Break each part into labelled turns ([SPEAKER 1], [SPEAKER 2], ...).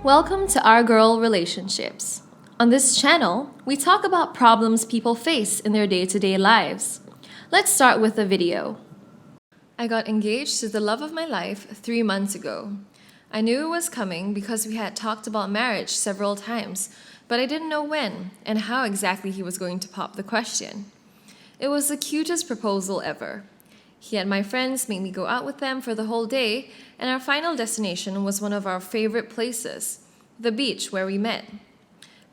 [SPEAKER 1] Welcome to Our Girl Relationships. On this channel, we talk about problems people face in their day-to-day lives. Let's start with a video. I got engaged to the love of my life 3 months ago. I knew it was coming because we had talked about marriage several times, but I didn't know when and how exactly he was going to pop the question. It was the cutest proposal ever. He had my friends make me go out with them for the whole day, and our final destination was one of our favorite places, the beach where we met.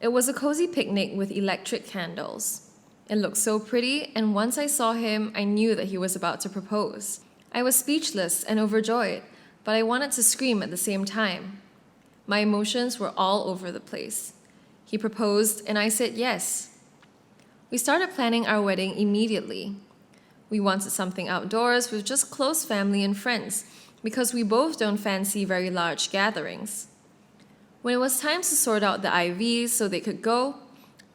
[SPEAKER 1] It was a cozy picnic with electric candles. It looked so pretty, and once I saw him, I knew that he was about to propose. I was speechless and overjoyed, but I wanted to scream at the same time. My emotions were all over the place. He proposed, and I said yes. We started planning our wedding immediately. We wanted something outdoors with just close family and friends because we both don't fancy very large gatherings. When it was time to sort out the IVs so they could go,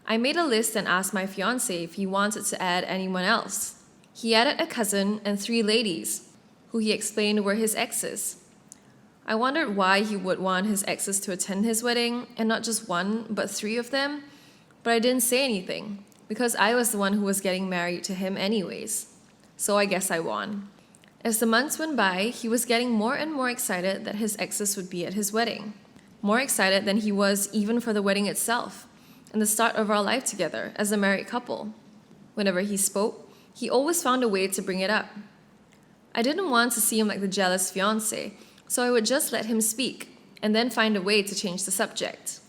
[SPEAKER 1] I made a list and asked my fiancé if he wanted to add anyone else. He added a cousin and 3 ladies, who he explained were his exes. I wondered why he would want his exes to attend his wedding, and not just 1, but 3 of them, but I didn't say anything because I was the one who was getting married to him anyways. So I guess I won. As the months went by, he was getting more and more excited that his exes would be at his wedding. More excited than he was even for the wedding itself and the start of our life together as a married couple. Whenever he spoke, he always found a way to bring it up. I didn't want to seem like the jealous fiancé, so I would just let him speak and then find a way to change the subject.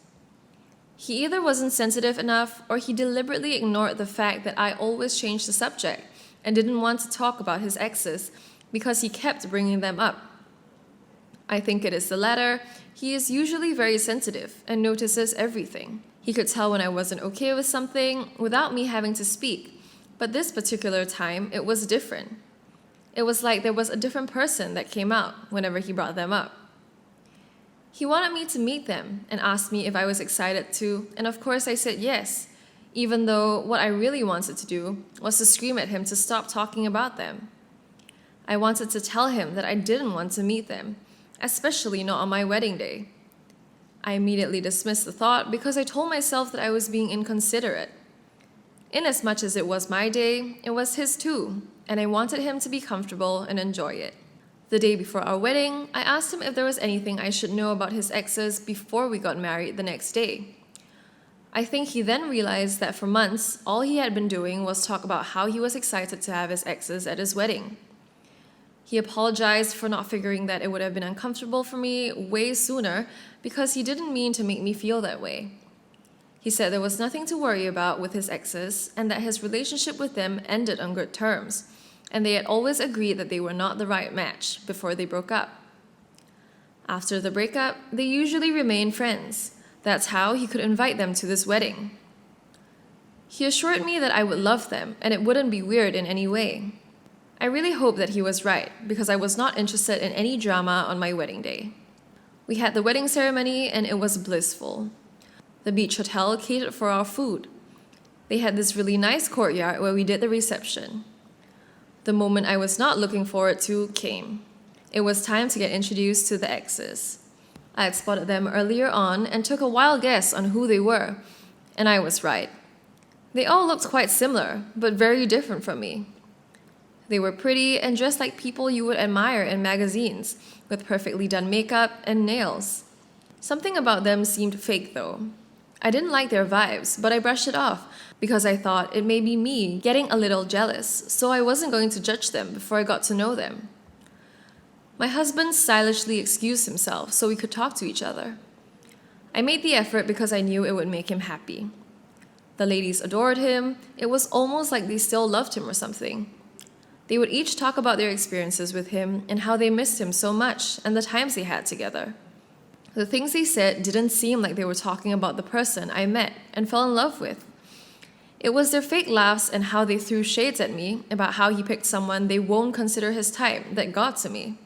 [SPEAKER 1] He either wasn't sensitive enough or he deliberately ignored the fact that I always changed the subject and didn't want to talk about his exes because he kept bringing them up. I think it is the latter. He is usually very sensitive and notices everything. He could tell when I wasn't okay with something without me having to speak, but this particular time it was different. It was like there was a different person that came out whenever he brought them up. He wanted me to meet them and asked me if I was excited to, and of course I said yes, even though what I really wanted to do was to scream at him to stop talking about them. I wanted to tell him that I didn't want to meet them, especially not on my wedding day. I immediately dismissed the thought because I told myself that I was being inconsiderate. Inasmuch as it was my day, it was his too, and I wanted him to be comfortable and enjoy it. The day before our wedding, I asked him if there was anything I should know about his exes before we got married the next day. I think he then realized that for months, all he had been doing was talk about how he was excited to have his exes at his wedding. He apologized for not figuring that it would have been uncomfortable for me way sooner because he didn't mean to make me feel that way. He said there was nothing to worry about with his exes and that his relationship with them ended on good terms, and they had always agreed that they were not the right match before they broke up. After the breakup, they usually remained friends. That's how he could invite them to this wedding. He assured me that I would love them and it wouldn't be weird in any way. I really hoped that he was right because I was not interested in any drama on my wedding day. We had the wedding ceremony and it was blissful. The beach hotel catered for our food. They had this really nice courtyard where we did the reception. The moment I was not looking forward to came. It was time to get introduced to the exes. I had spotted them earlier on and took a wild guess on who they were, and I was right. They all looked quite similar, but very different from me. They were pretty and dressed like people you would admire in magazines, with perfectly done makeup and nails. Something about them seemed fake though. I didn't like their vibes, but I brushed it off because I thought it may be me getting a little jealous, so I wasn't going to judge them before I got to know them. My husband stylishly excused himself so we could talk to each other. I made the effort because I knew it would make him happy. The ladies adored him. It was almost like they still loved him or something. They would each talk about their experiences with him and how they missed him so much and the times they had together. The things they said didn't seem like they were talking about the person I met and fell in love with. It was their fake laughs and how they threw shades at me about how he picked someone they won't consider his type that got to me.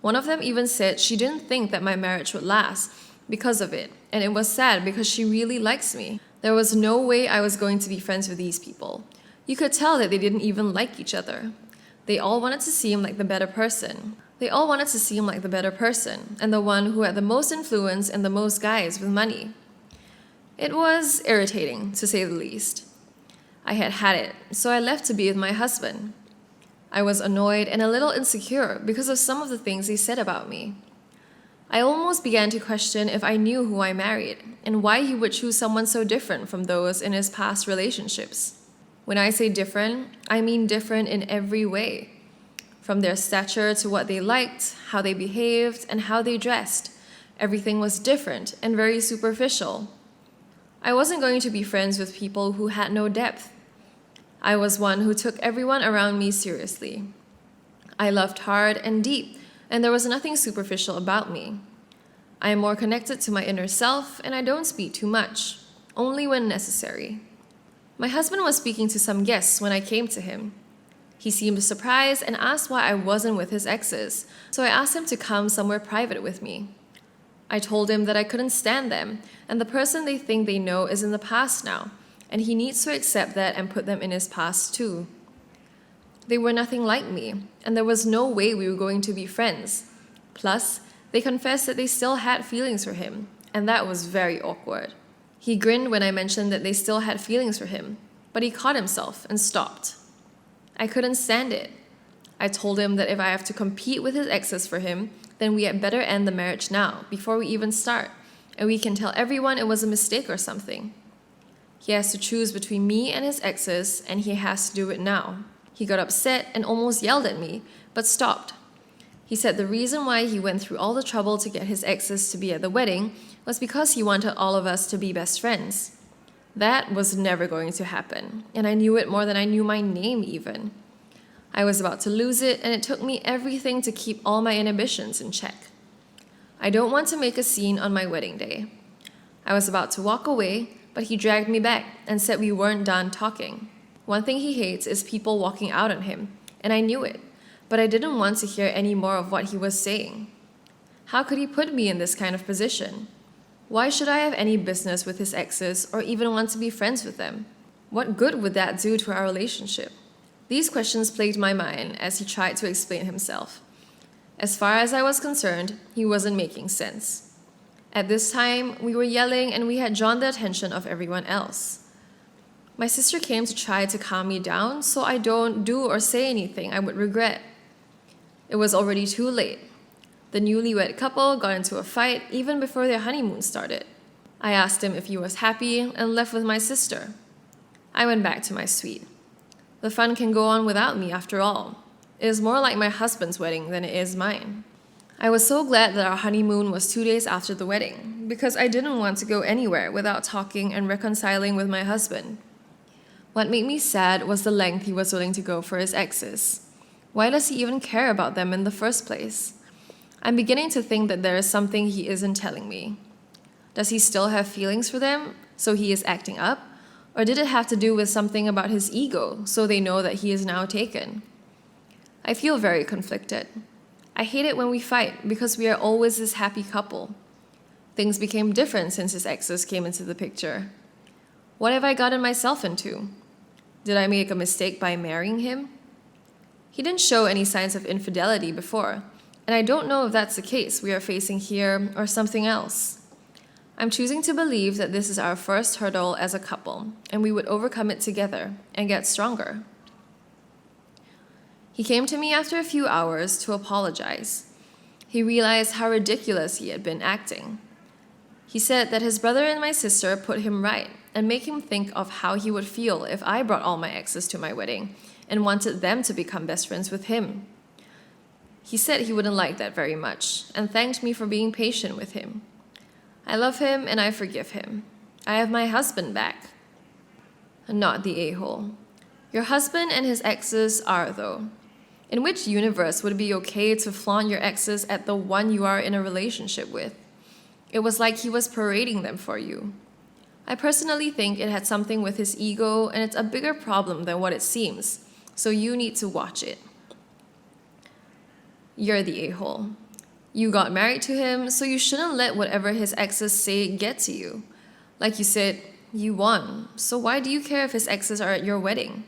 [SPEAKER 1] One of them even said she didn't think that my marriage would last because of it, and it was sad because she really likes me. There was no way I was going to be friends with these people. You could tell that they didn't even like each other. They all wanted to seem like the better person. They all wanted to seem like the better person and the one who had the most influence and the most guys with money. It was irritating, to say the least. I had had it, so I left to be with my husband. I was annoyed and a little insecure because of some of the things he said about me. I almost began to question if I knew who I married and why he would choose someone so different from those in his past relationships. When I say different, I mean different in every way. From their stature to what they liked, how they behaved, and how they dressed, everything was different and very superficial. I wasn't going to be friends with people who had no depth. I was one who took everyone around me seriously. I loved hard and deep, and there was nothing superficial about me. I am more connected to my inner self, and I don't speak too much, only when necessary. My husband was speaking to some guests when I came to him. He seemed surprised and asked why I wasn't with his exes, so I asked him to come somewhere private with me. I told him that I couldn't stand them, and the person they think they know is in the past now, and he needs to accept that and put them in his past too. They were nothing like me, and there was no way we were going to be friends. Plus, they confessed that they still had feelings for him, and that was very awkward. He grinned when I mentioned that they still had feelings for him, but he caught himself and stopped. I couldn't stand it. I told him that if I have to compete with his exes for him, then we had better end the marriage now, before we even start, and we can tell everyone it was a mistake or something. He has to choose between me and his exes, and he has to do it now. He got upset and almost yelled at me, but stopped. He said the reason why he went through all the trouble to get his exes to be at the wedding was because he wanted all of us to be best friends. That was never going to happen, and I knew it more than I knew my name even. I was about to lose it, and it took me everything to keep all my inhibitions in check. I don't want to make a scene on my wedding day. I was about to walk away, but he dragged me back and said we weren't done talking. One thing he hates is people walking out on him, and I knew it, but I didn't want to hear any more of what he was saying. How could he put me in this kind of position? Why should I have any business with his exes or even want to be friends with them? What good would that do to our relationship? These questions plagued my mind as he tried to explain himself. As far as I was concerned, he wasn't making sense. At this time, we were yelling and we had drawn the attention of everyone else. My sister came to try to calm me down so I don't do or say anything I would regret. It was already too late. The newlywed couple got into a fight even before their honeymoon started. I asked him if he was happy and left with my sister. I went back to my suite. The fun can go on without me after all. It is more like my husband's wedding than it is mine. I was so glad that our honeymoon was 2 days after the wedding because I didn't want to go anywhere without talking and reconciling with my husband. What made me sad was the length he was willing to go for his exes. Why does he even care about them in the first place? I'm beginning to think that there is something he isn't telling me. Does he still have feelings for them, so he is acting up? Or did it have to do with something about his ego, so they know that he is now taken? I feel very conflicted. I hate it when we fight because we are always this happy couple. Things became different since his exes came into the picture. What have I gotten myself into? Did I make a mistake by marrying him? He didn't show any signs of infidelity before, and I don't know if that's the case we are facing here or something else. I'm choosing to believe that this is our first hurdle as a couple, and we would overcome it together and get stronger. He came to me after a few hours to apologize. He realized how ridiculous he had been acting. He said that his brother and my sister put him right and make him think of how he would feel if I brought all my exes to my wedding and wanted them to become best friends with him. He said he wouldn't like that very much and thanked me for being patient with him. I love him and I forgive him. I have my husband back. Not the a-hole. Your husband and his exes are, though. In which universe would it be okay to flaunt your exes at the one you are in a relationship with? It was like he was parading them for you. I personally think it had something with his ego, and it's a bigger problem than what it seems, so you need to watch it. You're the a-hole. You got married to him, so you shouldn't let whatever his exes say get to you. Like you said, you won, so why do you care if his exes are at your wedding?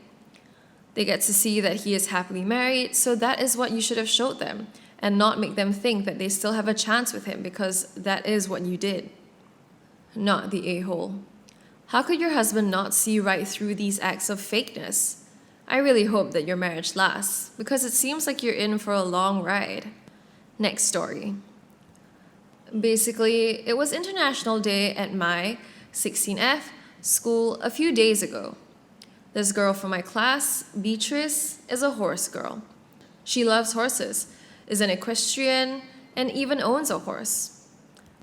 [SPEAKER 1] They get to see that he is happily married, so that is what you should have showed them, and not make them think that they still have a chance with him because that is what you did. Not the a-hole. How could your husband not see right through these acts of fakeness? I really hope that your marriage lasts, because it seems like you're in for a long ride. Next story. Basically, it was International Day at my 16F school a few days ago. This girl from my class, Beatrice, is a horse girl. She loves horses, is an equestrian, and even owns a horse.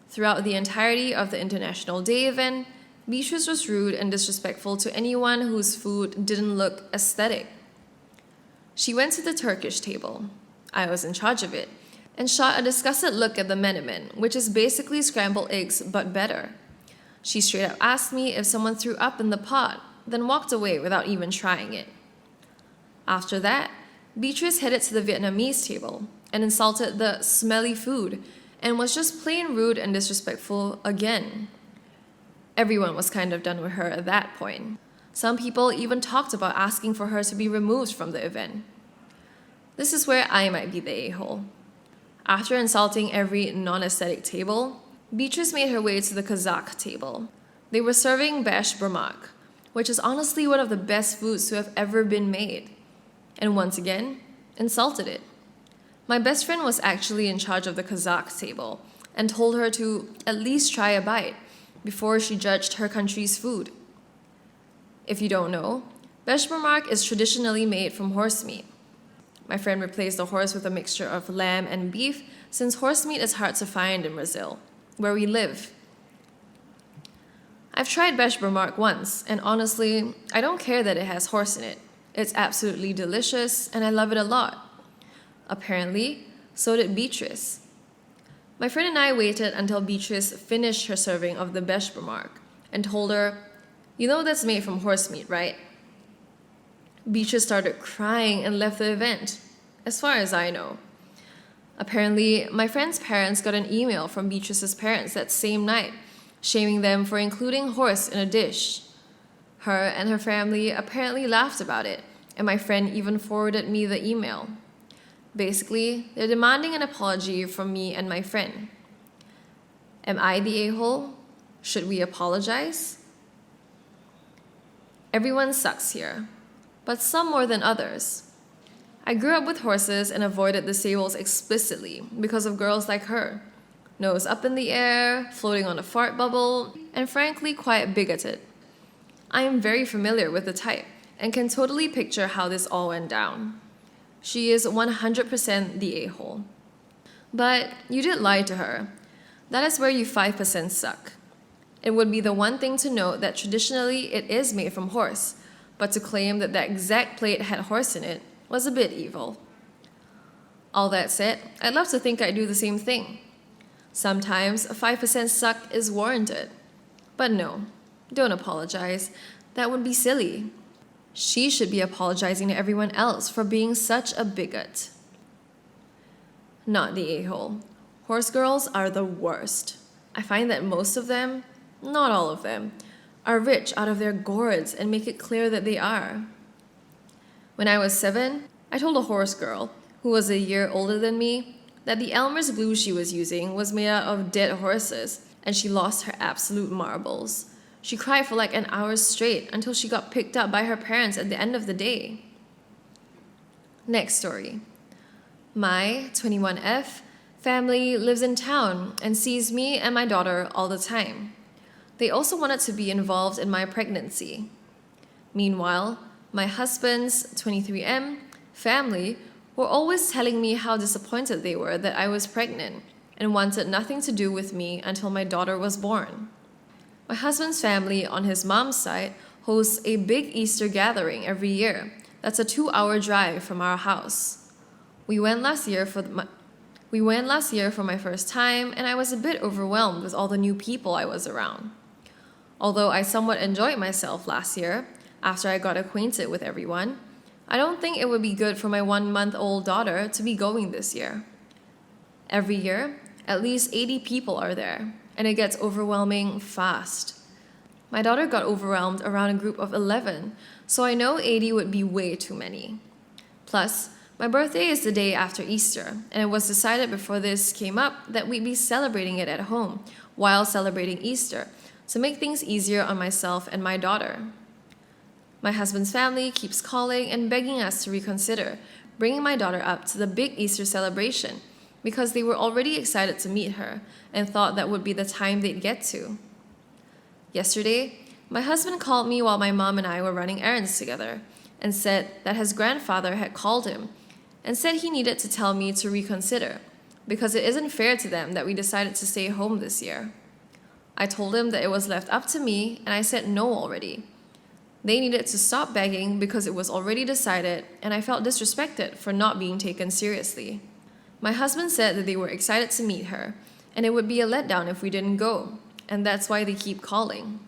[SPEAKER 1] Throughout the entirety of the International Day event, Beatrice was rude and disrespectful to anyone whose food didn't look aesthetic. She went to the Turkish table. I was in charge of it, and shot a disgusted look at the menemen, which is basically scrambled eggs but better. She straight up asked me if someone threw up in the pot, then walked away without even trying it. After that, Beatrice headed to the Vietnamese table and insulted the smelly food and was just plain rude and disrespectful again. Everyone was kind of done with her at that point. Some people even talked about asking for her to be removed from the event. This is where I might be the a-hole. After insulting every non-aesthetic table, Beatrice made her way to the Kazakh table. They were serving besh burmak, which is honestly one of the best foods to have ever been made, and once again, insulted it. My best friend was actually in charge of the Kazakh table and told her to at least try a bite before she judged her country's food. If you don't know, besh burmak is traditionally made from horse meat. My friend replaced the horse with a mixture of lamb and beef since horse meat is hard to find in Brazil, where we live. I've tried besh burmak once, and honestly, I don't care that it has horse in it. It's absolutely delicious, and I love it a lot. Apparently, so did Beatrice. My friend and I waited until Beatrice finished her serving of the besh burmak and told her, "You know that's made from horse meat, right?" Beatrice started crying and left the event, as far as I know. Apparently, my friend's parents got an email from Beatrice's parents that same night, shaming them for including horse in a dish. Her and her family apparently laughed about it, and my friend even forwarded me the email. Basically, they're demanding an apology from me and my friend. Am I the a-hole? Should we apologize? Everyone sucks here, but some more than others. I grew up with horses and avoided the stables explicitly because of girls like her. Nose up in the air, floating on a fart bubble, and frankly quite bigoted. I am very familiar with the type and can totally picture how this all went down. She is 100% the a-hole. But you did lie to her. That is where you 5% suck. It would be the one thing to note that traditionally it is made from horse, but to claim that that exact plate had horse in it was a bit evil. All that said, I'd love to think I'd do the same thing. Sometimes 5% suck is warranted. But no, don't apologize. That would be silly. She should be apologizing to everyone else for being such a bigot. Not the a-hole. Horse girls are the worst. I find that most of them, not all of them, are rich out of their gourds and make it clear that they are. When I was 7, I told a horse girl, who was a year older than me, that the Elmer's glue she was using was made out of dead horses, and she lost her absolute marbles. She cried for like an hour straight until she got picked up by her parents at the end of the day. Next story. My 21F family lives in town and sees me and my daughter all the time. They also wanted to be involved in my pregnancy. Meanwhile, my husband's 23M family were always telling me how disappointed they were that I was pregnant and wanted nothing to do with me until my daughter was born. My husband's family on his mom's side hosts a big Easter gathering every year. That's a 2-hour drive from our house. We went last year for my first time, and I was a bit overwhelmed with all the new people I was around. Although I somewhat enjoyed myself last year, after I got acquainted with everyone, I don't think it would be good for my 1-month-old daughter to be going this year. Every year, at least 80 people are there, and it gets overwhelming fast. My daughter got overwhelmed around a group of 11, so I know 80 would be way too many. Plus, My birthday is the day after Easter, and it was decided before this came up that we'd be celebrating it at home while celebrating Easter to make things easier on myself and my daughter. My husband's family keeps calling and begging us to reconsider bringing my daughter up to the big Easter celebration because they were already excited to meet her and thought that would be the time they'd get to. Yesterday, my husband called me while my mom and I were running errands together and said that his grandfather had called him and said he needed to tell me to reconsider because it isn't fair to them that we decided to stay home this year. I told him that it was left up to me, and I said no already. They needed to stop begging because it was already decided, and I felt disrespected for not being taken seriously. My husband said that they were excited to meet her, and it would be a letdown if we didn't go, and that's why they keep calling.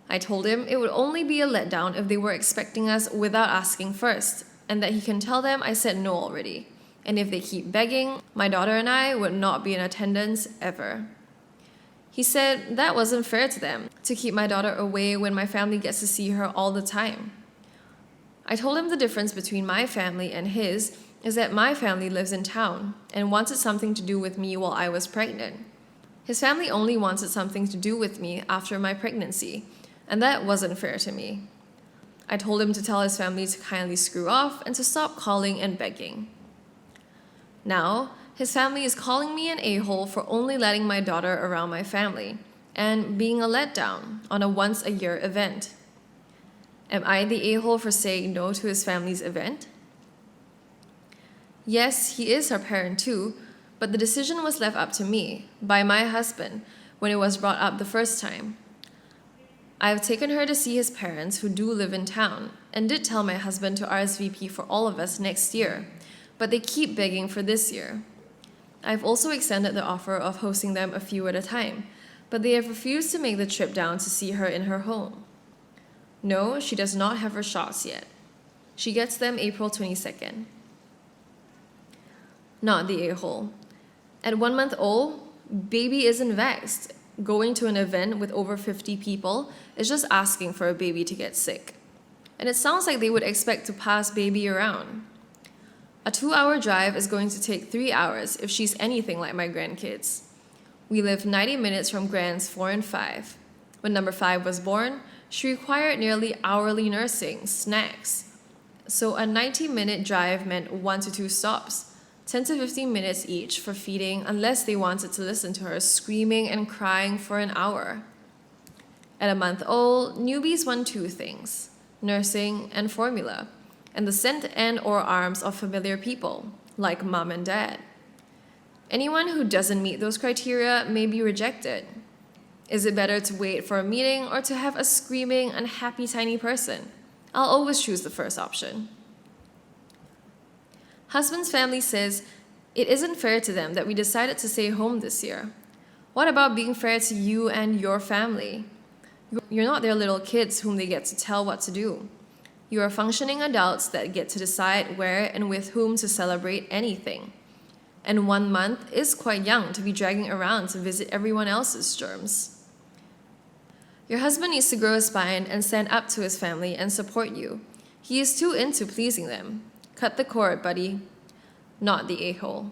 [SPEAKER 1] I told him it would only be a letdown if they were expecting us without asking first, and that he can tell them I said no already. And if they keep begging, my daughter and I would not be in attendance ever. He said that wasn't fair to them, to keep my daughter away when my family gets to see her all the time. I told him the difference between my family and his is that my family lives in town and wanted something to do with me while I was pregnant. His family only wanted something to do with me after my pregnancy, and that wasn't fair to me. I told him to tell his family to kindly screw off and to stop calling and begging. Now, his family is calling me an a-hole for only letting my daughter around my family and being a letdown on a once-a-year event. Am I the a-hole for saying no to his family's event? Yes, he is her parent too, but the decision was left up to me by my husband when it was brought up the first time. I have taken her to see his parents who do live in town and did tell my husband to RSVP for all of us next year, but they keep begging for this year. I've also extended the offer of hosting them a few at a time, but they have refused to make the trip down to see her in her home. No, she does not have her shots yet. She gets them April 22nd. Not the a-hole. At 1 month old, baby isn't vexed. Going to an event with over 50 people is just asking for a baby to get sick. And it sounds like they would expect to pass baby around. A 2-hour drive is going to take 3 hours if she's anything like my grandkids. We live 90 minutes from grands 4 and 5. When number 5 was born, she required nearly hourly nursing, snacks. So a 90-minute drive meant 1 to 2 stops, 10 to 15 minutes each for feeding unless they wanted to listen to her screaming and crying for an hour. At a month old, newbies want 2 things, nursing and formula, and the scent and or arms of familiar people, like mom and dad. Anyone who doesn't meet those criteria may be rejected. Is it better to wait for a meeting or to have a screaming, unhappy tiny person? I'll always choose the first option. Husband's family says it isn't fair to them that we decided to stay home this year. What about being fair to you and your family? You're not their little kids whom they get to tell what to do. You are functioning adults that get to decide where and with whom to celebrate anything. And 1 month is quite young to be dragging around to visit everyone else's germs. Your husband needs to grow a spine and stand up to his family and support you. He is too into pleasing them. Cut the cord, buddy. Not the a-hole.